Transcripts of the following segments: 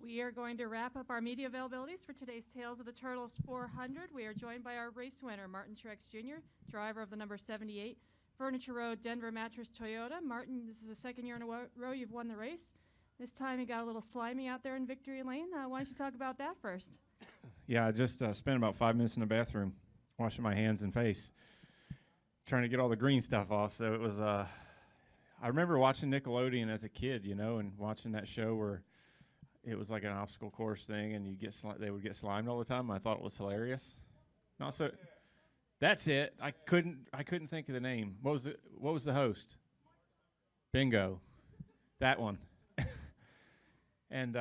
We are going to wrap up our media availabilities for today's Tales of the Turtles 400. We are joined by our race winner, Martin Truex Jr., driver of the number 78 Furniture Road Denver Mattress Toyota. Martin, this is the second year in a row you've won the race. This time you got a little slimy out there in Victory Lane. Why don't you talk about that first? Yeah, I just spent about 5 minutes in the bathroom washing my hands and face, trying to get all the green stuff off. So it was, I remember watching Nickelodeon as a kid, you know, and watching that show where it was like an obstacle course thing, and they would get slimed all the time. I thought it was hilarious. Not so. That's it. I couldn't think of the name. What was the host? Bingo. That one. And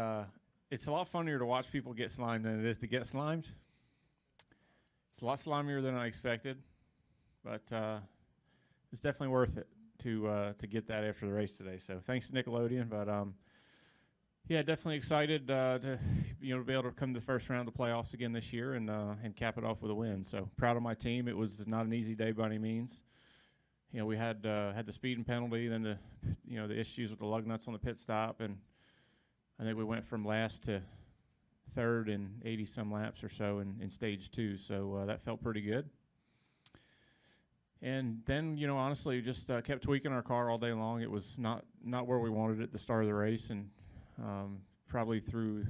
it's a lot funnier to watch people get slimed than it is to get slimed. It's a lot slimier than I expected, but it's definitely worth it to get that after the race today. So thanks to Nickelodeon, but yeah, definitely excited to be able to come to the first round of the playoffs again this year and cap it off with a win. So proud of my team. It was not an easy day by any means. You know, we had the speeding penalty, then the issues with the lug nuts on the pit stop, and I think we went from last to third in 80-some laps or so in stage 2. So that felt pretty good. And then, honestly, just kept tweaking our car all day long. It was not where we wanted it at the start of the race, and probably through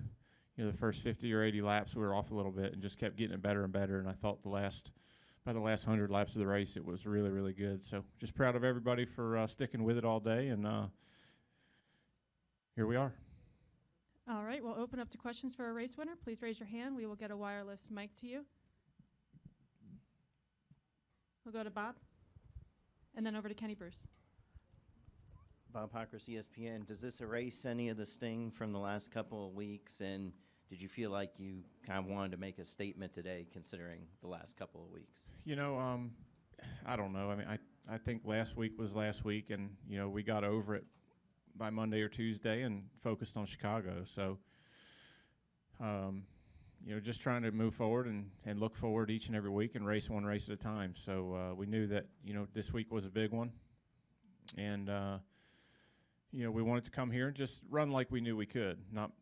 the first 50 or 80 laps, we were off a little bit and just kept getting it better and better. And I thought by the last 100 laps of the race, it was really, really good. So just proud of everybody for sticking with it all day, and here we are. All right, we'll open up to questions for our race winner. Please raise your hand. We will get a wireless mic to you. We'll go to Bob, and then over to Kenny Bruce. Bob Hockers, ESPN. Does this erase any of the sting from the last couple of weeks? And did you feel like you kind of wanted to make a statement today, considering the last couple of weeks? I don't know. I mean, I think last week was last week, and we got over it by Monday or Tuesday and focused on Chicago. So, just trying to move forward and look forward each and every week and race one race at a time. So we knew that, this week was a big one. And, we wanted to come here and just run like we knew we could, not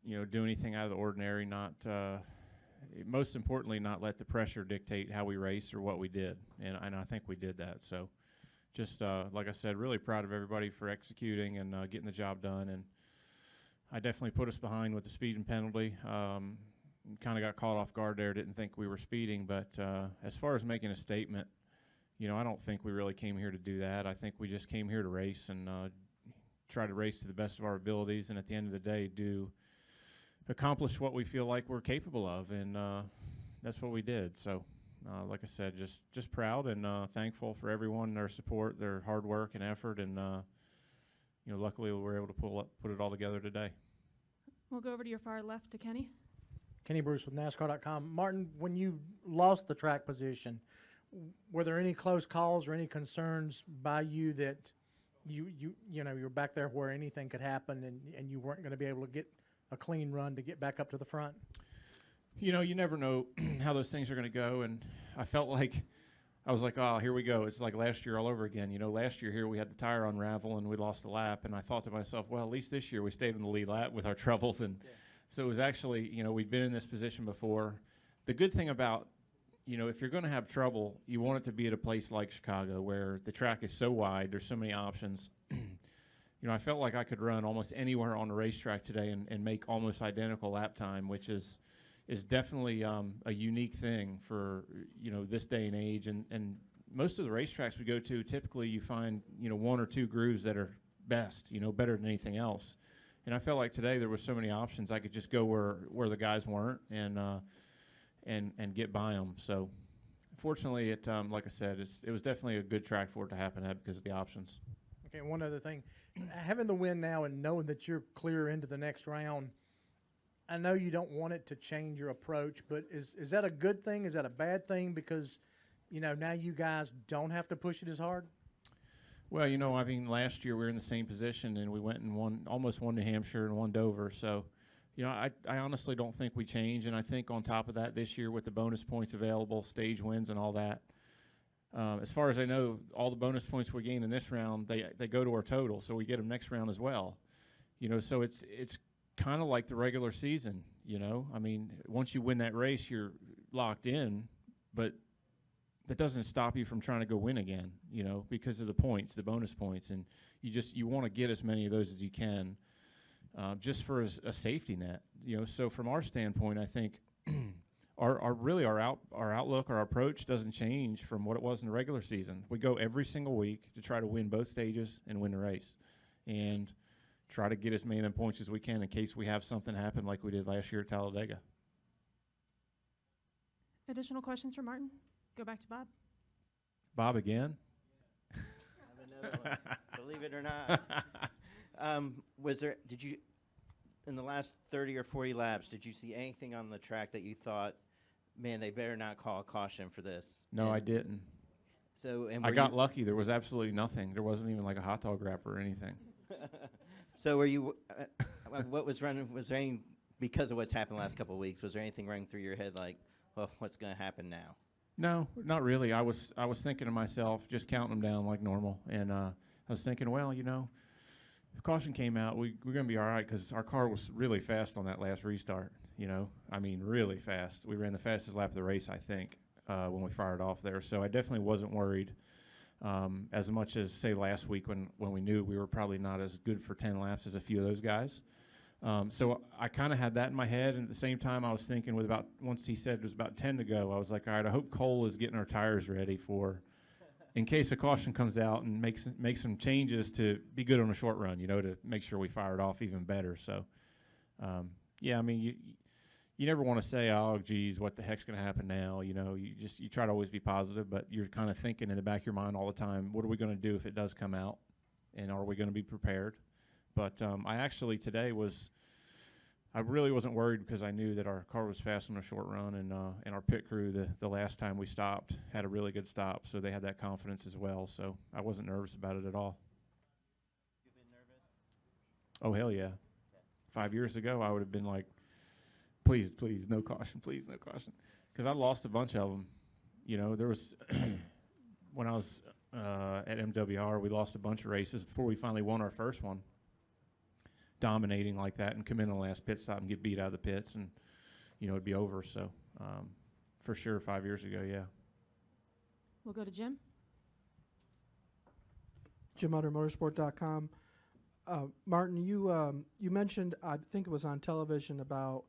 do anything out of the ordinary, most importantly, not let the pressure dictate how we race or what we did. And I think we did that. So just, like I said, really proud of everybody for executing and getting the job done. And I definitely put us behind with the speeding penalty. Kind of got caught off guard there, didn't think we were speeding. But as far as making a statement, I don't think we really came here to do that. I think we just came here to race and try to race to the best of our abilities, and at the end of the day, accomplish what we feel like we're capable of, and that's what we did. So, like I said, just proud and thankful for everyone, their support, their hard work and effort, and luckily we were able to put it all together today. We'll go over to your far left to Kenny. Kenny Bruce with NASCAR.com. Martin, when you lost the track position, were there any close calls or any concerns by you that you're back there where anything could happen and you weren't going to be able to get a clean run to get back up to the front? You never know how those things are going to go, and I felt like I was like, oh, here we go. It's like last year all over again. Last year here we had the tire unravel and we lost a lap, and I thought to myself, well, at least this year we stayed in the lead lap with our troubles, and so it was actually, we'd been in this position before. The good thing about if you're going to have trouble, you want it to be at a place like Chicago where the track is so wide, there's so many options. I felt like I could run almost anywhere on the racetrack today and make almost identical lap time, which is definitely a unique thing for, this day and age. And most of the racetracks we go to, typically you find, one or two grooves that are best, better than anything else. And I felt like today there was so many options. I could just go where the guys weren't and get by them. So fortunately, like I said, it was definitely a good track for it to happen at because of the options. Okay, one other thing. Having the win now and knowing that you're clear into the next round, I know you don't want it to change your approach, but is that a good thing? Is that a bad thing? Because, now you guys don't have to push it as hard? Well, last year we were in the same position, and we went and almost won New Hampshire and won Dover. So, I honestly don't think we change, and I think on top of that this year with the bonus points available, stage wins and all that, as far as I know, all the bonus points we gain in this round, they go to our total, so we get them next round as well. So it's kind of like the regular season, you know. I mean, once you win that race, you're locked in, but that doesn't stop you from trying to go win again, you know, because of the points, the bonus points, and you want to get as many of those as you can, just for a safety net, you know. So from our standpoint, I think our outlook, our approach doesn't change from what it was in the regular season. We go every single week to try to win both stages and win the race, and try to get as many of them points as we can in case we have something happen like we did last year at Talladega. Additional questions for Martin? Go back to Bob. Bob again? I have another one, believe it or not. Did you, in the last 30 or 40 laps, did you see anything on the track that you thought, man, they better not call a caution for this? No, and I didn't. So, and I got lucky. There was absolutely nothing. There wasn't even like a hot dog wrapper or anything. So were you, what was running, was there any, because of what's happened the last couple of weeks, was there anything running through your head like, well, what's going to happen now? No, not really. I was thinking to myself, just counting them down like normal, and I was thinking, well, you know, if caution came out, we're going to be all right, because our car was really fast on that last restart, you know. I mean, really fast. We ran the fastest lap of the race, I think, when we fired off there. So I definitely wasn't worried as much as, say, last week when we knew we were probably not as good for 10 laps as a few of those guys. So I kind of had that in my head, and at the same time I was thinking, once he said it was about 10 to go, I was like, all right, I hope Cole is getting our tires ready for, in case a caution comes out, and make some changes to be good on the short run, you know, to make sure we fire it off even better. So, yeah, I mean, you never want to say, oh, geez, what the heck's going to happen now? You know, you try to always be positive, but you're kind of thinking in the back of your mind all the time, what are we going to do if it does come out, and are we going to be prepared? But I actually today I really wasn't worried, because I knew that our car was fast on a short run, and our pit crew, the last time we stopped, had a really good stop, so they had that confidence as well. So I wasn't nervous about it at all. You've been nervous? Oh, hell yeah. 5 years ago, I would have been like, please, no caution, please, no caution. Because I lost a bunch of them. You know, there was, when I was at MWR, we lost a bunch of races before we finally won our first one, dominating like that, and come in the last pit stop and get beat out of the pits, and, you know, it'd be over. So, for sure, 5 years ago, yeah. We'll go to Jim. JimUtterMotorsport.com. Martin, you mentioned, I think it was on television, about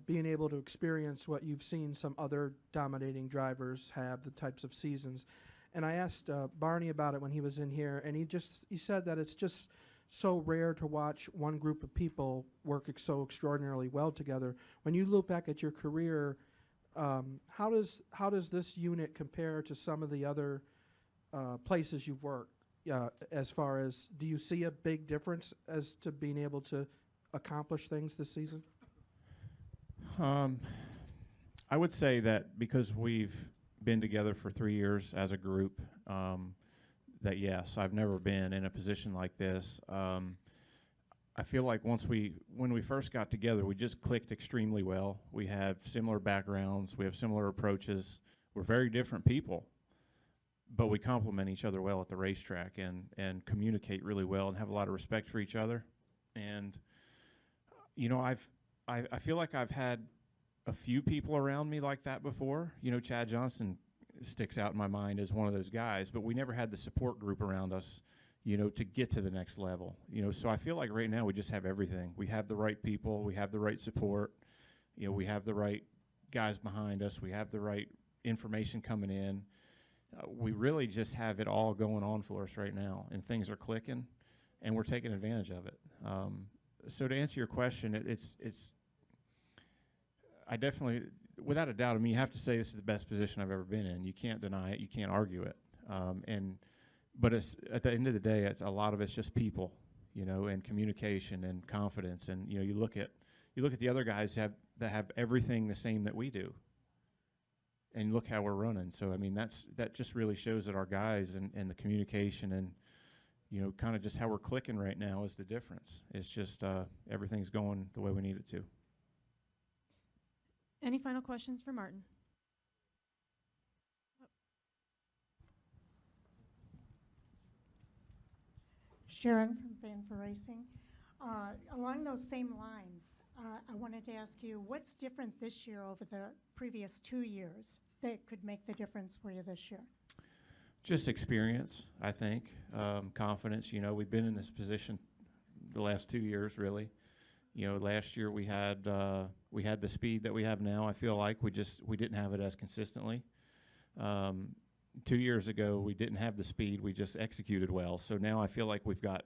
being able to experience what you've seen some other dominating drivers have, the types of seasons. And I asked Barney about it when he was in here, and he said that it's just so rare to watch one group of people work so extraordinarily well together. When you look back at your career, how does this unit compare to some of the other places you've worked? As far as, do you see a big difference as to being able to accomplish things this season? I would say that because we've been together for 3 years as a group, that yes, I've never been in a position like this. I feel like when we first got together, we just clicked extremely well. We have similar backgrounds, we have similar approaches. We're very different people, but we complement each other well at the racetrack, and communicate really well, and have a lot of respect for each other. And, you know, I feel like I've had a few people around me like that before. You know, Chad Johnson sticks out in my mind as one of those guys, but we never had the support group around us, you know, to get to the next level. You know, so I feel like right now we just have everything. We have the right people, we have the right support, you know, we have the right guys behind us, we have the right information coming in. We really just have it all going on for us right now, and things are clicking, and we're taking advantage of it. So to answer your question, I definitely, without a doubt, I mean, you have to say this is the best position I've ever been in. You can't deny it. You can't argue it. But it's, at the end of the day, a lot of it's just people, you know, and communication and confidence. And, you know, you look at the other guys that have everything the same that we do, and look how we're running. So, I mean, that just really shows that our guys and the communication and, you know, kind of just how we're clicking right now is the difference. It's just everything's going the way we need it to. Any final questions for Martin? Sharon from Fan for Racing. Along those same lines, I wanted to ask you, what's different this year over the previous 2 years that could make the difference for you this year? Just experience, I think, confidence. You know, we've been in this position the last 2 years, really. You know, last year we had the speed that we have now. I feel like we didn't have it as consistently. 2 years ago we didn't have the speed. We just executed well. So now I feel like we've got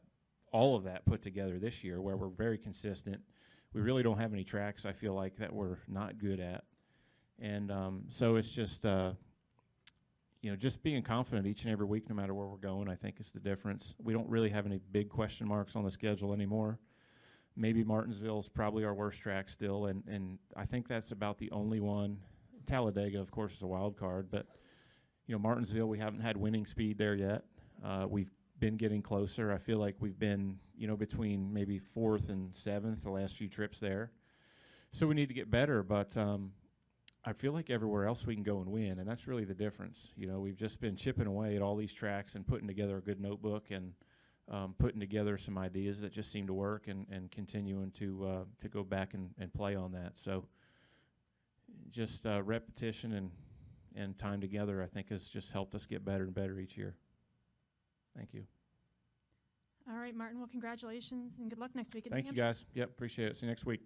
all of that put together this year, where we're very consistent. We really don't have any tracks, I feel like, that we're not good at. And so it's just, you know, just being confident each and every week, no matter where we're going, I think is the difference. We don't really have any big question marks on the schedule anymore. Maybe Martinsville is probably our worst track still, and I think that's about the only one. Talladega, of course, is a wild card, but, you know, Martinsville, we haven't had winning speed there yet. We've been getting closer. I feel like we've been, you know, between maybe 4th and 7th the last few trips there. So we need to get better, but I feel like everywhere else we can go and win, and that's really the difference. You know, we've just been chipping away at all these tracks and putting together a good notebook and putting together some ideas that just seem to work, and continuing to go back and play on that. So just repetition and time together, I think, has just helped us get better and better each year. Thank you. All right, Martin. Well, congratulations and good luck next week at Thank you, New Hampshire. guys. Yep, appreciate it. See you next week.